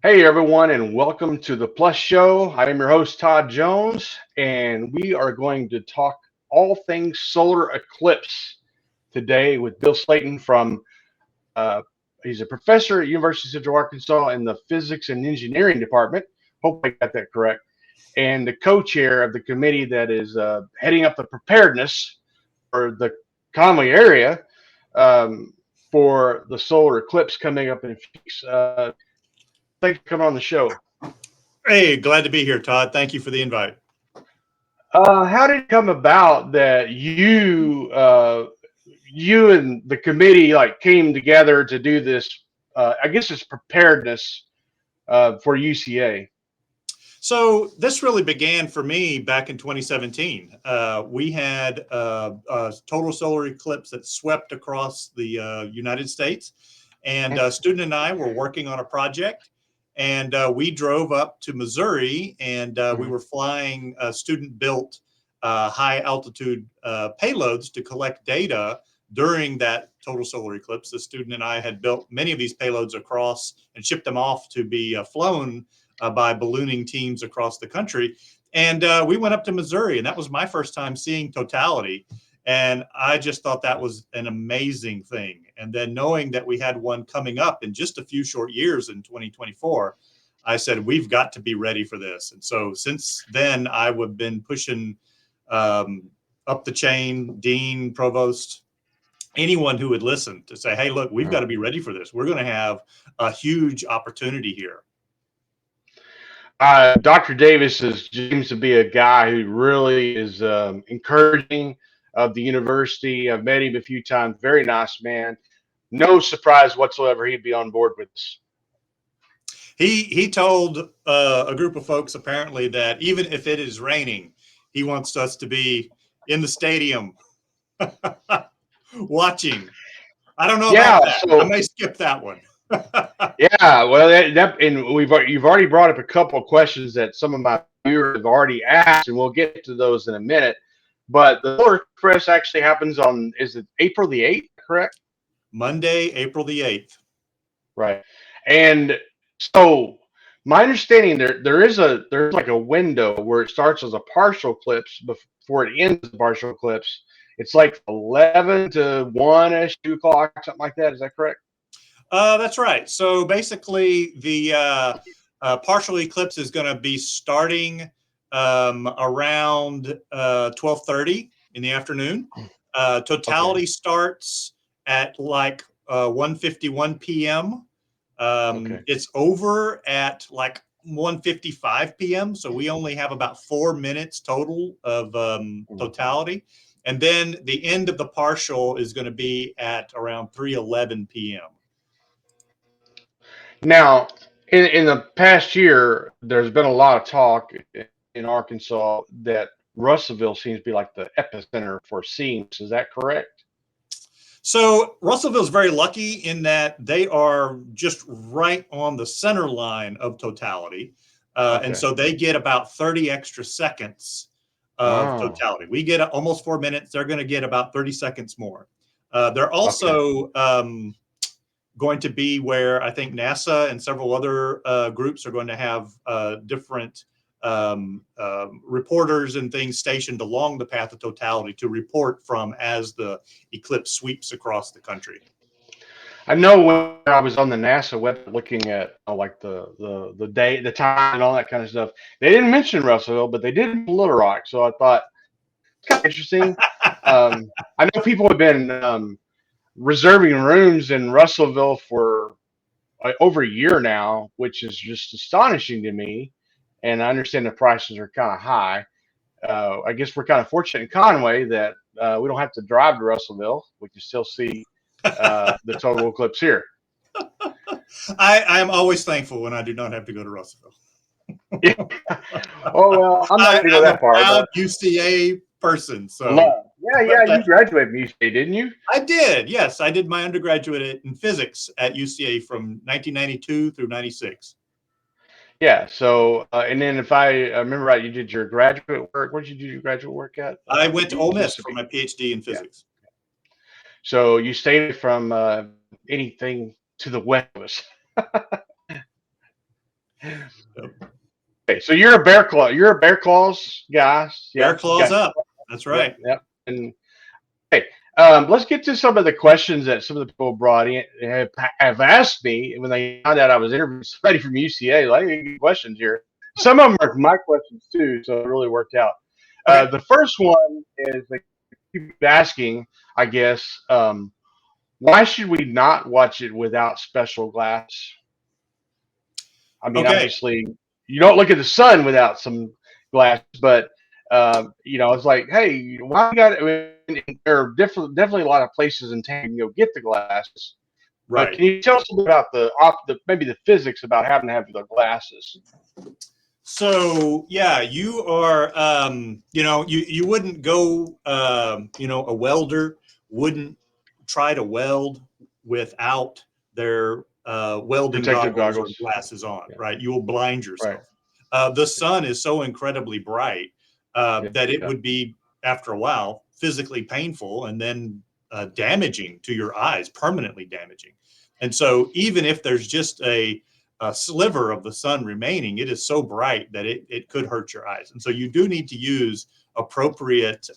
Hey everyone, and welcome to the Plus Show. I am your host Todd Jones, and we are going to talk all things solar eclipse today with Bill Slaton from. Uh, he's a professor at University of Central Arkansas in the Physics and Engineering Department. Hope I got that correct. And the co-chair of the committee that is heading up the preparedness for the Conway area um, for the solar eclipse coming up in a few weeks. Thanks for coming on the show. Hey, glad to be here, Todd. Thank you for the invite. How did it come about that you and the committee like came together to do this? I guess it's preparedness for UCA. So this really began for me back in 2017. We had a total solar eclipse that swept across the United States, and a student and I were working on a project, and we drove up to Missouri, and we were flying student-built high altitude payloads to collect data during that total solar eclipse. The student and I had built many of these payloads across and shipped them off to be flown by ballooning teams across the country. And we went up to Missouri, and that was my first time seeing totality. And I just thought that was an amazing thing. And then knowing that we had one coming up in just a few short years in 2024, I said, we've got to be ready for this. And so since then, I have been pushing up the chain, dean, provost, anyone who would listen to say, hey, look, we've got to be ready for this. We're going to have a huge opportunity here. Dr. Davis seems to be a guy who really is encouraging of the university. I've met him a few times. Very nice man. No surprise whatsoever he'd be on board with us. He told a group of folks apparently that even if it is raining, he wants us to be in the stadium watching. I don't know about that. So, I may skip that one. Yeah, well, and you've already brought up a couple of questions that some of my viewers have already asked, and we'll get to those in a minute. But the Solar Express actually happens on, is it April the 8th, correct? Monday, April the 8th. Right. And so my understanding there's like a window where it starts as a partial eclipse before it ends as a partial eclipse. It's like 11 to 1-ish, 2 o'clock, something like that. Is that correct? That's right. So basically, the partial eclipse is going to be starting around 12:30 in the afternoon. Totality starts at like 1:51 p.m. It's over at like 1:55 p.m. So we only have about 4 minutes total of totality. And then the end of the partial is going to be at around 3:11 p.m. Now, in the past year, there's been a lot of talk in Arkansas that Russellville seems to be like the epicenter for seeing this. Is that correct? So Russellville is very lucky in that they are just right on the center line of totality. And so they get about 30 extra seconds of totality. We get almost 4 minutes. They're going to get about 30 seconds more. They're also going to be where I think NASA and several other groups are going to have different reporters and things stationed along the path of totality to report from as the eclipse sweeps across the country. I know when I was on the NASA website looking at like the day, the time, and all that kind of stuff, they didn't mention Russellville, but they did Little Rock. So I thought it's kind of interesting. I know people have been reserving rooms in Russellville for over a year now, which is just astonishing to me. And I understand the prices are kind of high. I guess we're kind of fortunate in Conway that we don't have to drive to Russellville. We can still see the total eclipse here. I am always thankful when I do not have to go to Russellville. Yeah. Oh well, I'm not going to go that far. I'm a UCA person, so yeah. You graduated from UCA, didn't you? I did. Yes, I did my undergraduate in physics at UCA from 1992 through 96. Yeah. So, and then if I remember right, you did your graduate work. Where did you do your graduate work at? I went to Ole Miss for my PhD in physics. Yeah. So you stayed from anything to the west. Okay, so you're a bear claw. You're a bear claws guy. Bear Yeah, claws got up. That's yep, right. yep. And hey, let's get to some of the questions that some of the people brought in have asked me when they found out I was interviewing somebody from UCA. Like, hey, good questions here. Some of them are my questions too, so it really worked out. Okay. The first one is they keep asking, I guess, why should we not watch it without special glass? I mean, Okay. obviously, you don't look at the sun without some glass, but it's like, hey, why you got? I mean, there are definitely a lot of places in town you can go get the glasses. But Right. can you tell us a little about maybe the physics about having to have the glasses? So yeah, you are, you wouldn't go, a welder wouldn't try to weld without their welding Protective goggles or goggles. glasses on, Yeah. right? You will blind Right. yourself. The sun is so incredibly bright Yeah. that it Yeah. would be, after a while, physically painful and then damaging to your eyes, permanently damaging. And so even if there's just a sliver of the sun remaining, it is so bright that it could hurt your eyes. And so you do need to use appropriate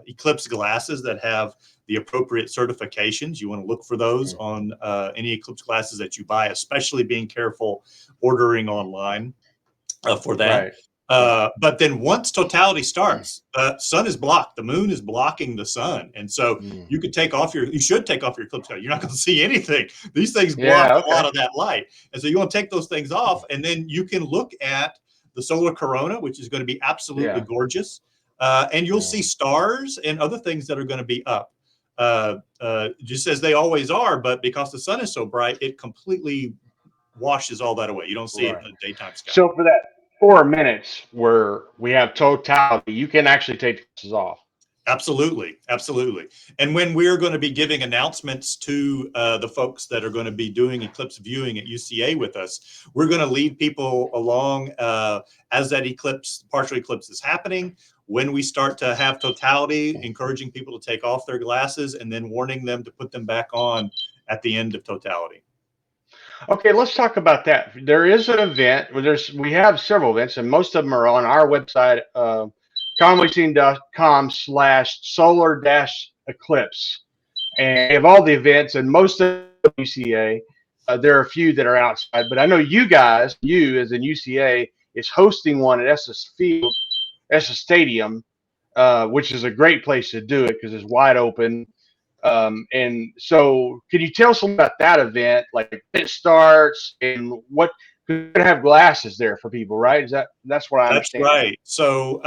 eclipse glasses that have the appropriate certifications. You want to look for those on any eclipse glasses that you buy, especially being careful ordering online for that. Right. Right. But then once totality starts, the sun is blocked. The moon is blocking the sun, and so Mm. you should take off your eclipse cover. You're not going to see anything. These things block Yeah. a lot Okay. of that light, and so you want to take those things off, and then you can look at the solar corona, which is going to be absolutely Yeah. gorgeous, and you'll see Mm. stars and other things that are going to be up. Just as they always are, but because the sun is so bright, it completely washes all that away. You don't see it Right. in the daytime sky. So for that 4 minutes where we have totality, you can actually take the glasses off. Absolutely, absolutely. And when we're going to be giving announcements to the folks that are going to be doing eclipse viewing at UCA with us, we're going to lead people along as that partial eclipse is happening. When we start to have totality, encouraging people to take off their glasses and then warning them to put them back on at the end of totality. Okay, let's talk about that. There is an event. We have several events, and most of them are on our website, conwayscene.com/solar-eclipse, and we have all the events and most of UCA. There are a few that are outside, but I know you guys, you as in UCA, is hosting one at Estes Field, Estes Stadium, which is a great place to do it because it's wide open. And so, can you tell us about that event, like when it starts and what? You're gonna have glasses there for people, right? That's what I That's understand. right. So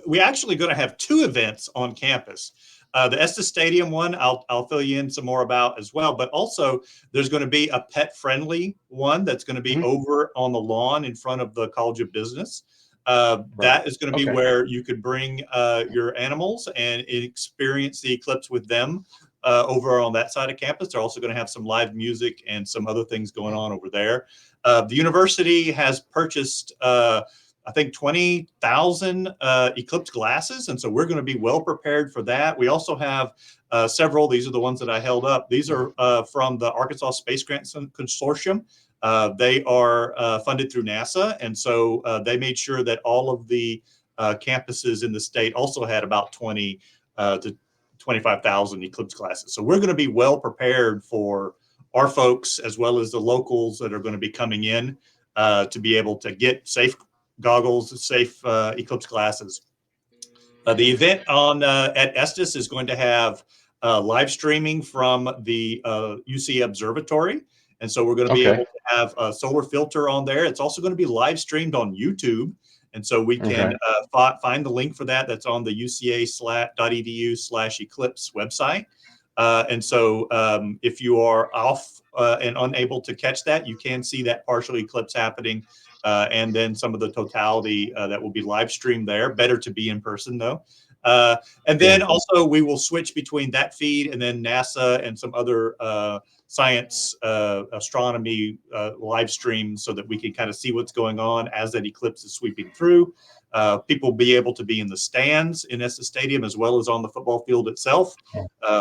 we're actually going to have two events on campus. The Estes Stadium one, I'll fill you in some more about as well. But also, there's going to be a pet-friendly one that's going to be Hmm. over on the lawn in front of the College of Business. Right. That is going to be Okay. where you could bring your animals and experience the eclipse with them over on that side of campus. They're also going to have some live music and some other things going on over there. The university has purchased I think 20,000 eclipse glasses. And so we're going to be well prepared for that. We also have several. These are the ones that I held up. These are from the Arkansas Space Grants Consortium. They are funded through NASA. And so they made sure that all of the campuses in the state also had about 20 to 25,000 eclipse glasses. So we're going to be well prepared for our folks as well as the locals that are going to be coming in to be able to get safe goggles, safe eclipse glasses. The event on at Estes is going to have live streaming from the UC Observatory. And so we're going to be Okay. able to have a solar filter on there. It's also going to be live streamed on YouTube. And so we can Okay. find the link for that. That's on the uca.edu/eclipse website. And so if you are off and unable to catch that, you can see that partial eclipse happening. And then some of the totality that will be live streamed there. Better to be in person, though. And then Yeah. also we will switch between that feed and then NASA and some other science, astronomy live streams so that we can kind of see what's going on as that eclipse is sweeping through. People will be able to be in the stands in Estes Stadium as well as on the football field itself.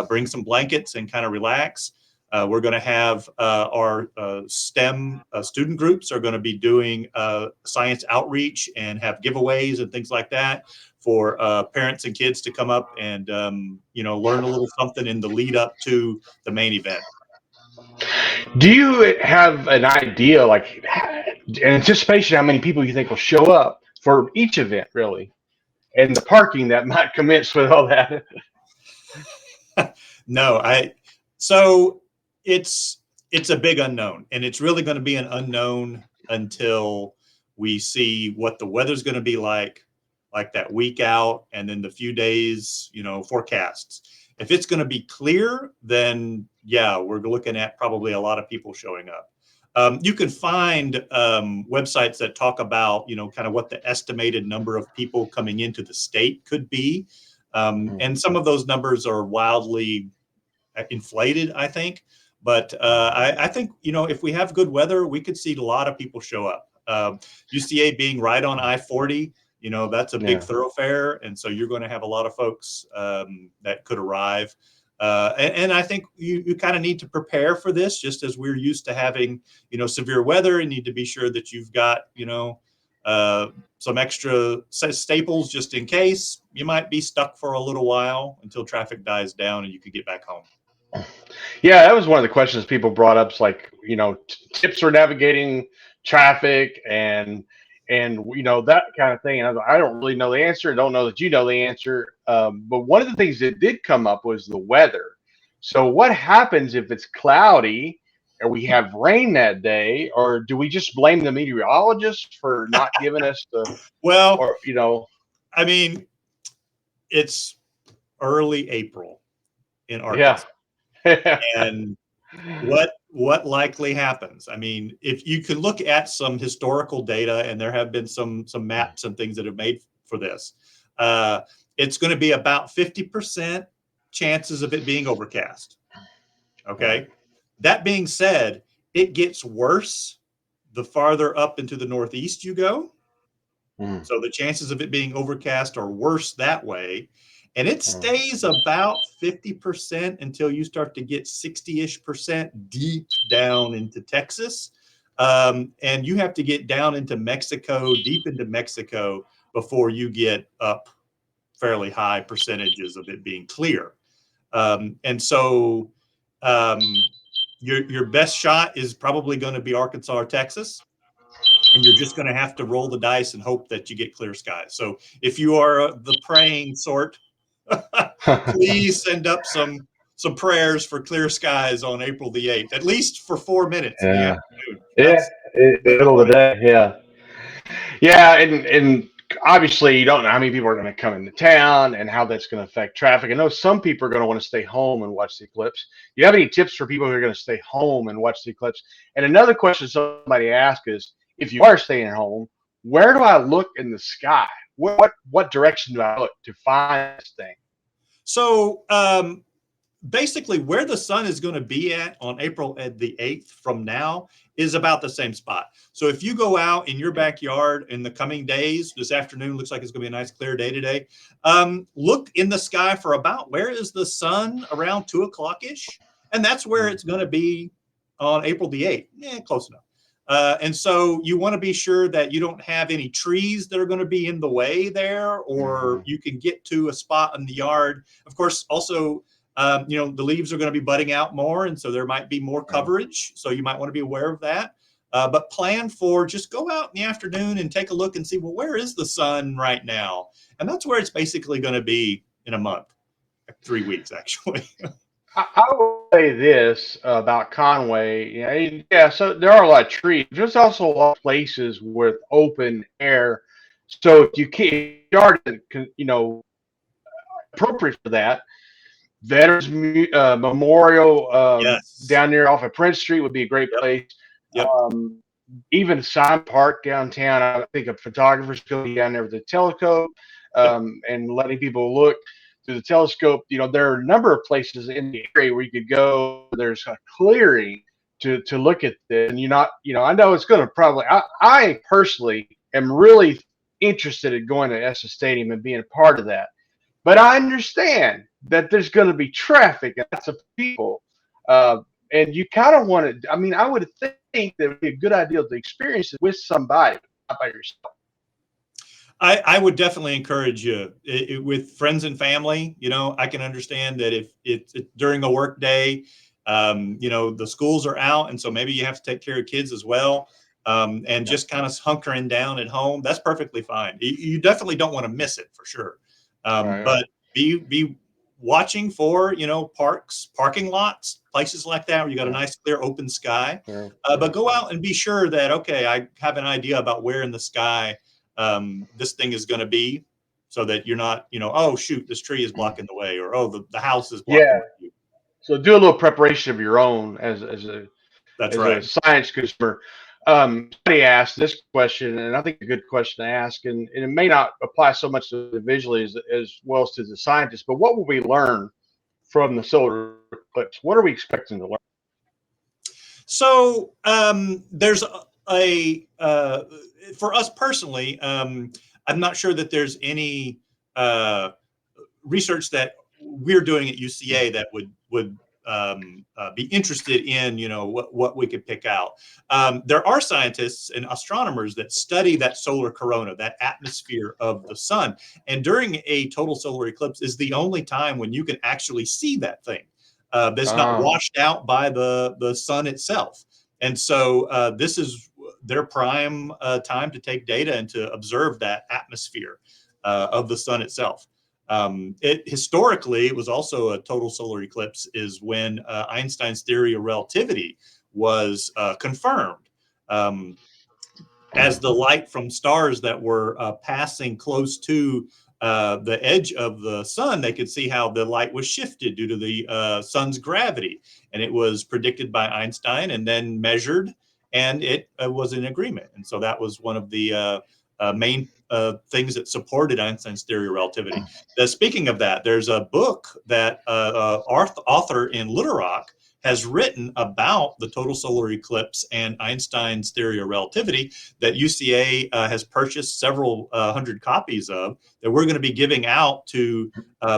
Bring some blankets and kind of relax. We're going to have our STEM student groups are going to be doing science outreach and have giveaways and things like that for parents and kids to come up and learn a little something in the lead up to the main event. Do you have an idea, like in anticipation, how many people you think will show up for each event, really, and the parking that might commence with all that? No, so it's a big unknown, and it's really going to be an unknown until we see what the weather's going to be like that week out, and then the few days, forecasts. If it's going to be clear, then yeah, we're looking at probably a lot of people showing up. You can find websites that talk about, kind of what the estimated number of people coming into the state could be. And some of those numbers are wildly inflated, I think. But I think, if we have good weather, we could see a lot of people show up. UCA being right on I-40, that's a big thoroughfare. And so you're going to have a lot of folks that could arrive. And I think you kind of need to prepare for this, just as we're used to having, severe weather, and need to be sure that you've got, some extra staples just in case. You might be stuck for a little while until traffic dies down and you could get back home. Yeah, that was one of the questions people brought up. It's like, tips for navigating traffic and that kind of thing. And I don't really know the answer. I don't know that you know the answer. But one of the things that did come up was the weather. So what happens if it's cloudy or we have rain that day, or do we just blame the meteorologist for not giving us the well, or I mean, it's early April in Arkansas. Yeah. And what likely happens? I mean, if you can look at some historical data, and there have been some maps and things that have made for this, it's going to be about 50% chances of it being overcast. Okay. That being said, it gets worse the farther up into the northeast you go. So the chances of it being overcast are worse that way. And it stays about 50% until you start to get 60-ish% deep down into Texas. And you have to get down into Mexico, deep into Mexico, before you get up fairly high percentages of it being clear. And so your best shot is probably going to be Arkansas or Texas. And you're just going to have to roll the dice and hope that you get clear skies. So if you are the praying sort, please send up some prayers for clear skies on April the 8th, at least for 4 minutes in the afternoon. Yeah, middle of the day. Yeah, and obviously you don't know how many people are going to come into town and how that's going to affect traffic. I know some people are going to want to stay home and watch the eclipse. Do you have any tips for people who are going to stay home and watch the eclipse? And another question somebody asked is, if you are staying home, where do I look in the sky? What direction do I look to find this thing? So basically, where the sun is going to be at on April the 8th from now is about the same spot. So if you go out in your backyard in the coming days, this afternoon looks like it's going to be a nice clear day today. Look in the sky for about where is the sun around 2 o'clock-ish. And that's where it's going to be on April the 8th. Yeah, close enough. And so you want to be sure that you don't have any trees that are going to be in the way there, or you can get to a spot in the yard. Of course, also, the leaves are going to be budding out more, and so there might be more coverage. So you might want to be aware of that. But plan for just go out in the afternoon and take a look and see, well, where is the sun right now? And that's where it's basically going to be in a month, 3 weeks, actually. I will say this about Conway. Yeah, so there are a lot of trees. There's also a lot of places with open air. So if you can't, yard, appropriate for that, Veterans Memorial Yes. down there off of Prince Street would be a great place. Yep. Even Sign Park downtown, I think a photographer's going to be down there with a telescope and letting people look through the telescope. There are a number of places in the area where you could go. There's a clearing to look at this, and I know it's going to probably. I personally am really interested in going to Estes Stadium and being a part of that, but I understand that there's going to be traffic and lots of people, and you kind of want to. I mean, I would think that it would be a good idea to experience it with somebody, not by yourself. I would definitely encourage you with friends and family. You know, I can understand that if it's during a work day, you know, the schools are out, and so maybe you have to take care of kids as well, and just kind of hunkering down at home. That's perfectly fine. You definitely don't want to miss it for sure, Right. but be watching for, you know, parks, parking lots, places like that where you got a Yeah. nice clear open sky. Yeah. But go out and be sure that, okay, I have an idea about where in the sky this thing is going to be, so that you're not, you know, oh shoot, this tree is blocking the way, or oh, the house is blocking Yeah. the view. So do a little preparation of your own That's as a right. science consumer. Somebody asked this question, and I think a good question to ask, and it may not apply so much to the visually as well as to the scientists, but what will we learn from the solar eclipse? What are we expecting to learn? So there's for us personally, I'm not sure that there's any uh, research that we're doing at UCA that would be interested in, you know, what we could pick out. There are scientists and astronomers that study that solar corona, that atmosphere of the sun, and during a total solar eclipse is the only time when you can actually see that thing. That's not Oh, washed out by the sun itself. And so this is their prime time to take data and to observe that atmosphere of the sun itself. Historically, it was also a total solar eclipse is when Einstein's theory of relativity was confirmed. Um, as the light from stars that were passing close to the edge of the sun, they could see how the light was shifted due to the sun's gravity. And it was predicted by Einstein and then measured, and it was in agreement. And so that was one of the main things that supported Einstein's theory of relativity. Speaking of that, there's a book that author in Little Rock has written about the total solar eclipse and Einstein's theory of relativity that UCA has purchased several hundred copies of, that we're going to be giving out to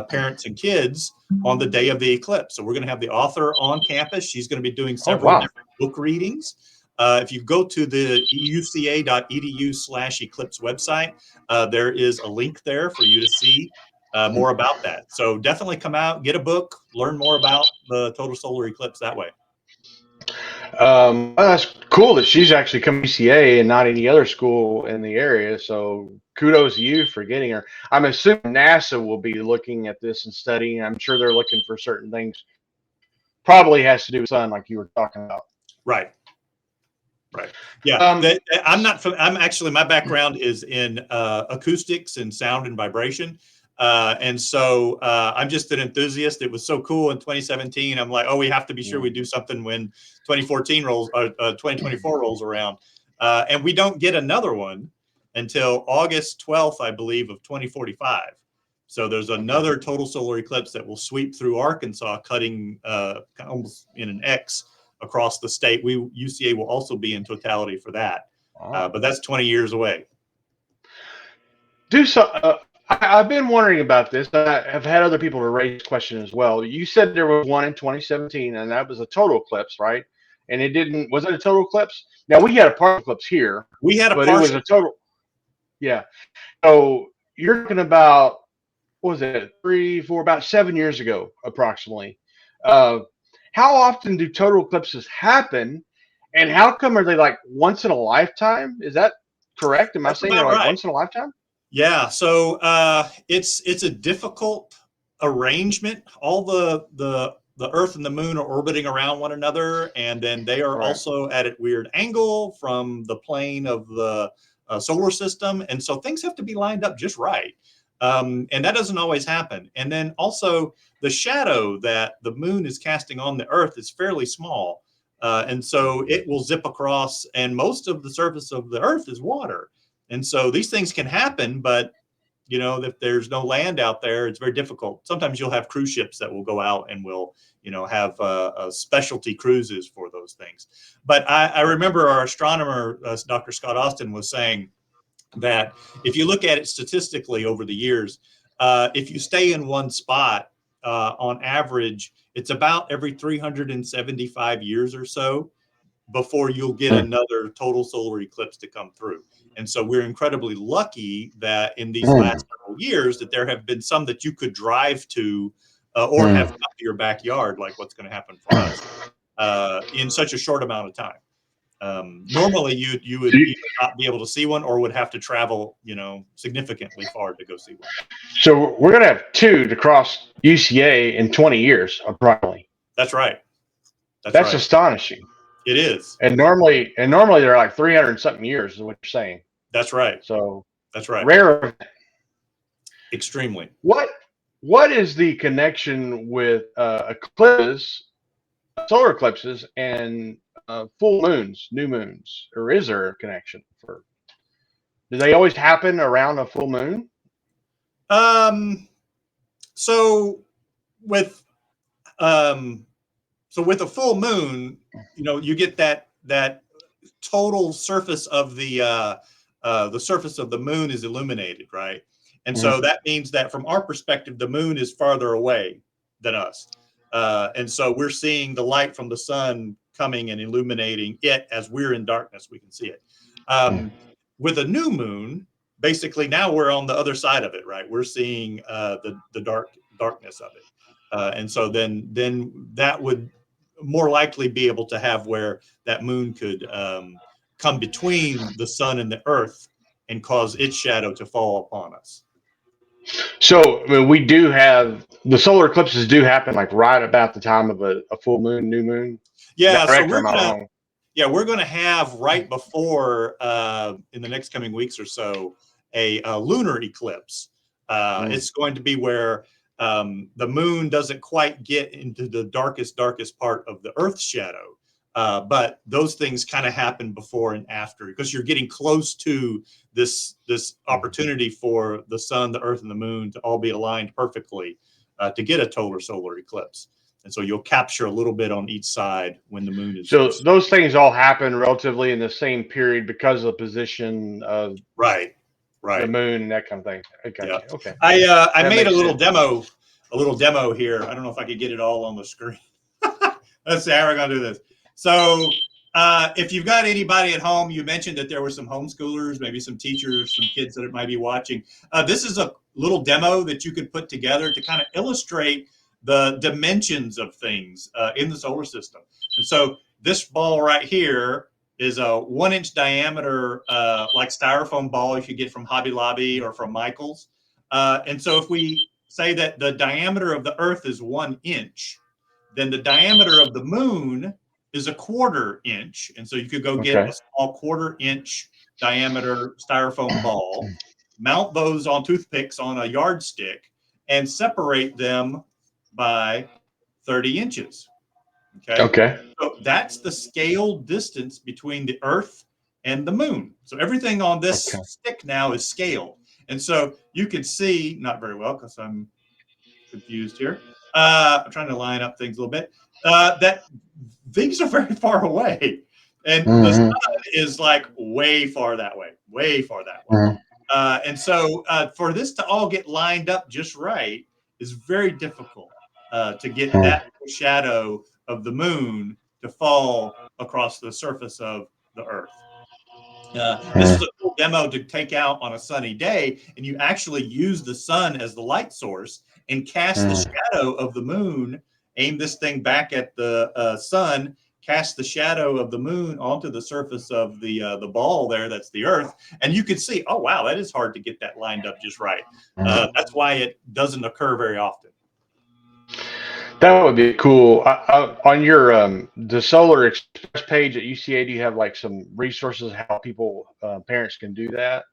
parents and kids on the day of the eclipse. So we're going to have the author on campus. She's going to be doing oh several wow. different book readings. If you go to the uca.edu/eclipse website, there is a link there for you to see more about that. So definitely come out, get a book, learn more about the total solar eclipse that way. Well, that's cool that she's actually come to UCA and not any other school in the area. So kudos to you for getting her. I'm assuming NASA will be looking at this and studying. I'm sure they're looking for certain things. Probably has to do with sun, like you were talking about. Right. Right. Yeah. Um, I'm actually, my background is in acoustics and sound and vibration. And so I'm just an enthusiast. It was so cool in 2017. I'm like, oh, we have to be sure we do something when 2024 rolls around. And we don't get another one until August 12th, I believe, of 2045. So there's okay. another total solar eclipse that will sweep through Arkansas, cutting almost in an X across the state. UCA will also be in totality for that, Wow. but that's 20 years away. Do so. I've been wondering about this. I have had other people to raise this question as well. You said there was one in 2017, and that was a total eclipse, right? And it didn't. Was it a total eclipse? Now we had a partial eclipse here, We had a but it was partial. a total. Yeah. So you're talking about, what was it, 3, 4, about 7 years ago, approximately. Uh, how often do total eclipses happen, and how come are they like once in a lifetime? Is that correct? Am I That's saying they're about like right. once in a lifetime? Yeah. So it's a difficult arrangement. All the Earth and the Moon are orbiting around one another, and then they are Right. also at a weird angle from the plane of the solar system, and so things have to be lined up just right. And that doesn't always happen. And then also the shadow that the moon is casting on the Earth is fairly small. And so it will zip across, and most of the surface of the Earth is water. And so these things can happen, but you know, if there's no land out there, it's very difficult. Sometimes you'll have cruise ships that will go out and will, you know, have specialty cruises for those things. But I remember our astronomer, Dr. Scott Austin, was saying that if you look at it statistically over the years, if you stay in one spot on average, it's about every 375 years or so before you'll get another total solar eclipse to come through. And so we're incredibly lucky that in these last several years that there have been some that you could drive to or have come to your backyard, like what's going to happen for us in such a short amount of time. Normally you would either not be able to see one or would have to travel, significantly far to go see one. So we're going to have two to cross UCA in 20 years, approximately. That's right. That's right. astonishing. It is. And normally they're like 300 something years is what you're saying. That's right. So that's right. Rare. Extremely. What is the connection with eclipses, solar eclipses, and full moons, new moons, or is there a connection? Do they always happen around a full moon? So with a full moon, you get that total surface of the surface of the moon is illuminated, right? And so that means that from our perspective, the moon is farther away than us. And so we're seeing the light from the sun coming and illuminating it as we're in darkness. We can see it. With a new moon, basically now we're on the other side of it, right? We're seeing the darkness of it. And so then that would more likely be able to have where that moon could come between the sun and the earth and cause its shadow to fall upon us. So I mean, we do have the solar eclipses do happen like right about the time of a full moon, new moon. Yeah, so we're gonna have right before in the next coming weeks or so a lunar eclipse. It's going to be where the moon doesn't quite get into the darkest part of the Earth's shadow. But those things kind of happen before and after because you're getting close to this opportunity for the sun, the earth, and the moon to all be aligned perfectly to get a total solar eclipse. And so you'll capture a little bit on each side when the moon is. So those things all happen relatively in the same period because of the position of right the moon and that kind of thing. Okay. Yeah. Okay. I made a little demo here. I don't know if I could get it all on the screen. Let's see how we're gonna do this. So if you've got anybody at home, you mentioned that there were some homeschoolers, maybe some teachers, some kids that might be watching. This is a little demo that you could put together to kind of illustrate the dimensions of things in the solar system. And so this ball right here is a 1-inch diameter, like styrofoam ball you could get from Hobby Lobby or from Michael's. And so if we say that the diameter of the Earth is 1 inch, then the diameter of the moon is a 1/4 inch. And so you could go get a small 1/4 inch diameter styrofoam ball, mount those on toothpicks on a yardstick, and separate them by 30 inches. Okay. So that's the scale distance between the Earth and the moon. So everything on this stick now is scale. And so you can see, not very well because I'm confused here. I'm trying to line up things a little bit. That things are very far away. And the sun is like way far that way. And so for this to all get lined up just right is very difficult to get that shadow of the moon to fall across the surface of the Earth. This is a cool demo to take out on a sunny day, and you actually use the sun as the light source and cast the shadow of the moon, aim this thing back at the sun, cast the shadow of the moon onto the surface of the ball there, that's the Earth, and you can see, oh, wow, that is hard to get that lined up just right. That's why it doesn't occur very often. That would be cool. On your the Solar Express page at UCA, do you have like some resources how people, parents can do that?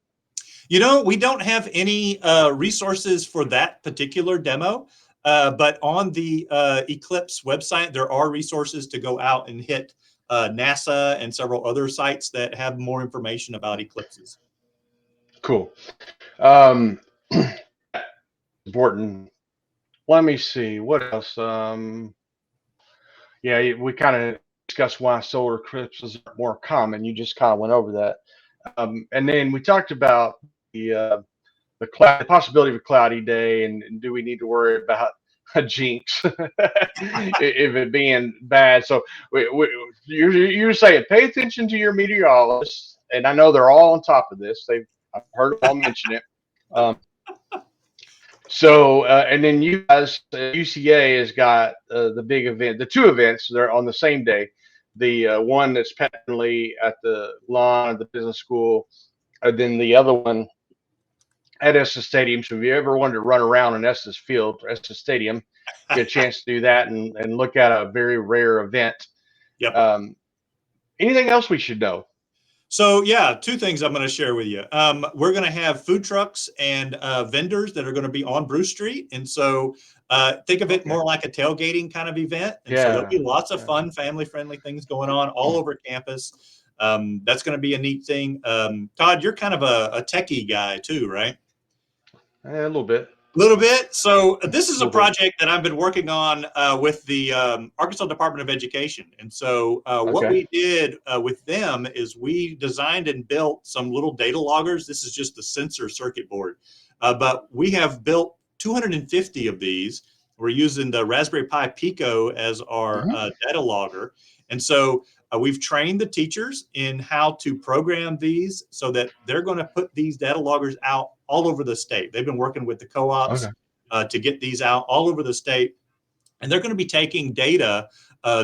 We don't have any resources for that particular demo, but on the Eclipse website, there are resources to go out and hit NASA and several other sites that have more information about eclipses. Cool. Important. Let me see what else. Yeah, we kind of discussed why solar eclipses are more common. You just kind of went over that, and then we talked about the possibility of a cloudy day, and do we need to worry about a jinx if it being bad. So you're saying pay attention to your meteorologists, and I know they're all on top of this. I've heard them all mention it. Um, and then you guys, UCA has got the big event, the two events. They're on the same day. The one that's patently at the lawn of the business school, and then the other one at Estes Stadium. So if you ever wanted to run around in Estes Field, Estes Stadium, get a chance to do that and look at a very rare event. Yep. Anything else we should know? So yeah, two things I'm going to share with you. We're going to have food trucks and vendors that are going to be on Bruce Street, and so think of it more like a tailgating kind of event. And so there'll be lots of fun, family-friendly things going on all over campus. That's going to be a neat thing. Todd, you're kind of a techie guy too, right? A little bit. Little bit. So this is a project that I've been working on with the Arkansas Department of Education. And so what we did with them is we designed and built some little data loggers. This is just the sensor circuit board. But we have built 250 of these. We're using the Raspberry Pi Pico as our data logger. And so we've trained the teachers in how to program these so that they're going to put these data loggers out all over the state. They've been working with the co-ops to get these out all over the state. And they're going to be taking data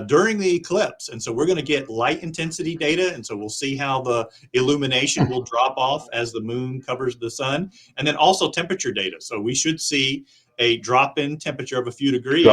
during the eclipse. And so we're going to get light intensity data. And so we'll see how the illumination will drop off as the moon covers the sun. And then also temperature data. So we should see a drop in temperature of a few degrees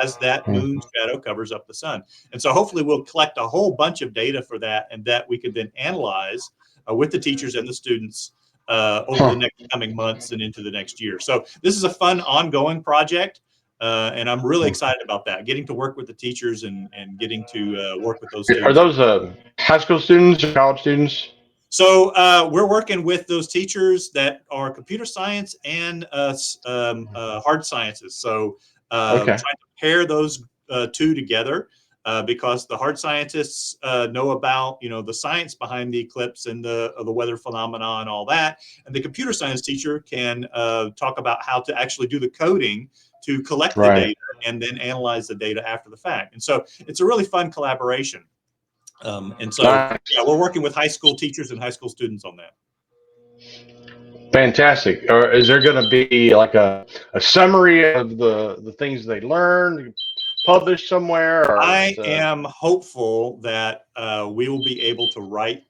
as that moon shadow covers up the sun. And so hopefully we'll collect a whole bunch of data for that, and that we could then analyze with the teachers and the students over the next coming months and into the next year. So this is a fun ongoing project. And I'm really excited about that, getting to work with the teachers and getting to work with those students. Are those high school students or college students? So we're working with those teachers that are computer science and hard sciences. So trying to pair those two together because the hard scientists know about, the science behind the eclipse and the weather phenomena and all that. And the computer science teacher can talk about how to actually do the coding to collect the data and then analyze the data after the fact. And so it's a really fun collaboration. And so yeah, we're working with high school teachers and high school students on that. Fantastic. Or is there going to be like a summary of the things they learned published somewhere? Or I am hopeful that we will be able to write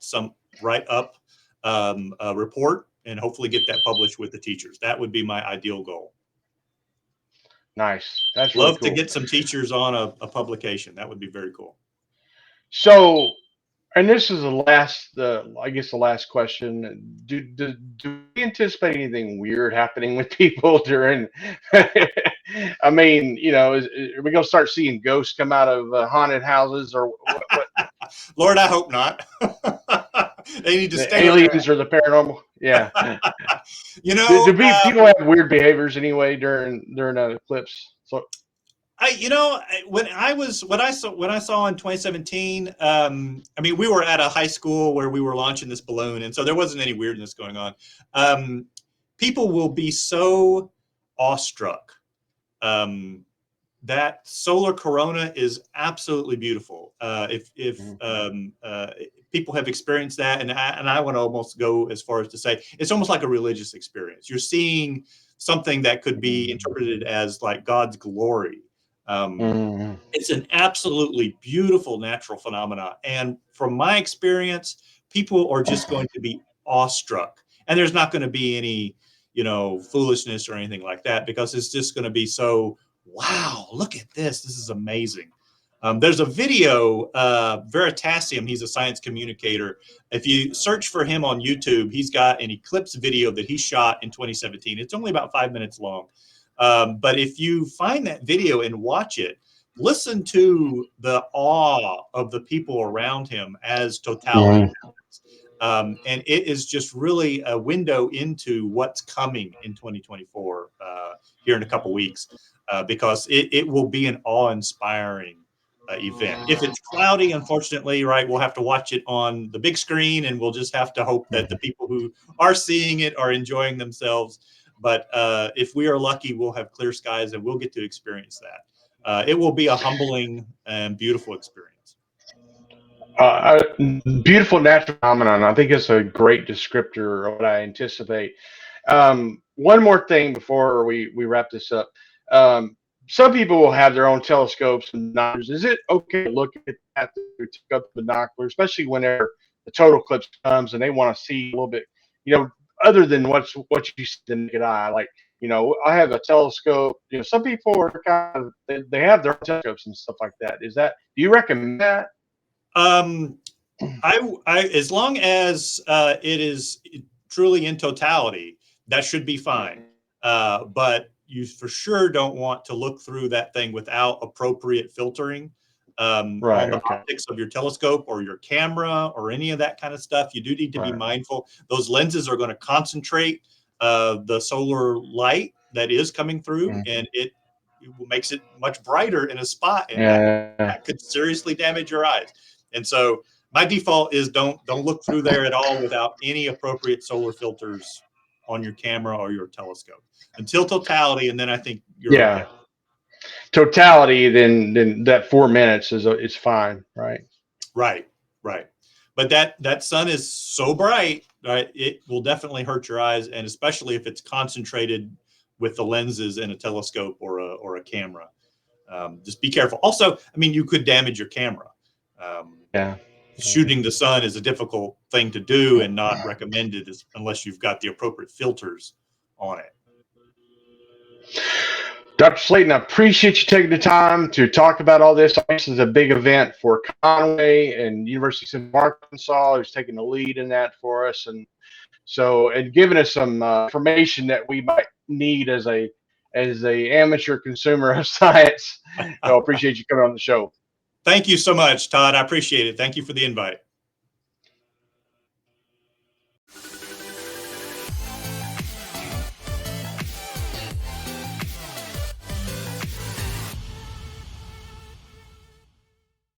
up a report and hopefully get that published with the teachers. That would be my ideal goal. Nice. That's love really cool. to get some teachers on a publication. That would be very cool. So, and this is the last question. Do we anticipate anything weird happening with people during? I mean, are we gonna start seeing ghosts come out of haunted houses or what? Lord, I hope not. They need to stay. Aliens or the paranormal? Yeah. Do people have weird behaviors anyway during an eclipse? So. When I saw in 2017, I mean, we were at a high school where we were launching this balloon, and so there wasn't any weirdness going on. People will be so awestruck. That solar corona is absolutely beautiful. If people have experienced that, and I want to almost go as far as to say it's almost like a religious experience. You're seeing something that could be interpreted as like God's glory. It's an absolutely beautiful natural phenomena. And from my experience, people are just going to be awestruck. And there's not going to be any, foolishness or anything like that, because it's just going to be so, wow, look at this. This is amazing. There's a video, Veritasium, he's a science communicator. If you search for him on YouTube, he's got an eclipse video that he shot in 2017. It's only about 5 minutes long. But if you find that video and watch it, listen to the awe of the people around him as totality happens. And it is just really a window into what's coming in 2024 here in a couple weeks, because it will be an awe-inspiring event. If it's cloudy, unfortunately, right, we'll have to watch it on the big screen, and we'll just have to hope that the people who are seeing it are enjoying themselves. But if we are lucky, we'll have clear skies and we'll get to experience that. It will be a humbling and beautiful experience. Beautiful natural phenomenon. I think it's a great descriptor of what I anticipate. One more thing before we wrap this up. Some people will have their own telescopes and binoculars. Is it okay to look at that through up the binocular, especially whenever the total eclipse comes and they want to see a little bit, other than what you see the naked eye? Like, I have a telescope. Some people are kind of they have their own telescopes and stuff like that. Do you recommend that? As long as it is truly in totality, that should be fine. But you for sure don't want to look through that thing without appropriate filtering on the optics of your telescope or your camera or any of that kind of stuff. You do need to be mindful. Those lenses are going to concentrate the solar light that is coming through, and it makes it much brighter in a spot, and that could seriously damage your eyes. And so my default is don't look through there at all without any appropriate solar filters on your camera or your telescope until totality, and then I think you're okay. Totality, then that 4 minutes is fine, right? Right. But that sun is so bright, right? It will definitely hurt your eyes, and especially if it's concentrated with the lenses in a telescope or a camera. Just be careful. Also, I mean, you could damage your camera. Shooting the sun is a difficult thing to do and not recommended unless you've got the appropriate filters on it. Dr. Slaton, I appreciate you taking the time to talk about all this. This is a big event for Conway and University of Arkansas, who's taking the lead in that for us, and giving us some information that we might need as a amateur consumer of science. I appreciate you coming on the show. Thank you so much, Todd. I appreciate it. Thank you for the invite.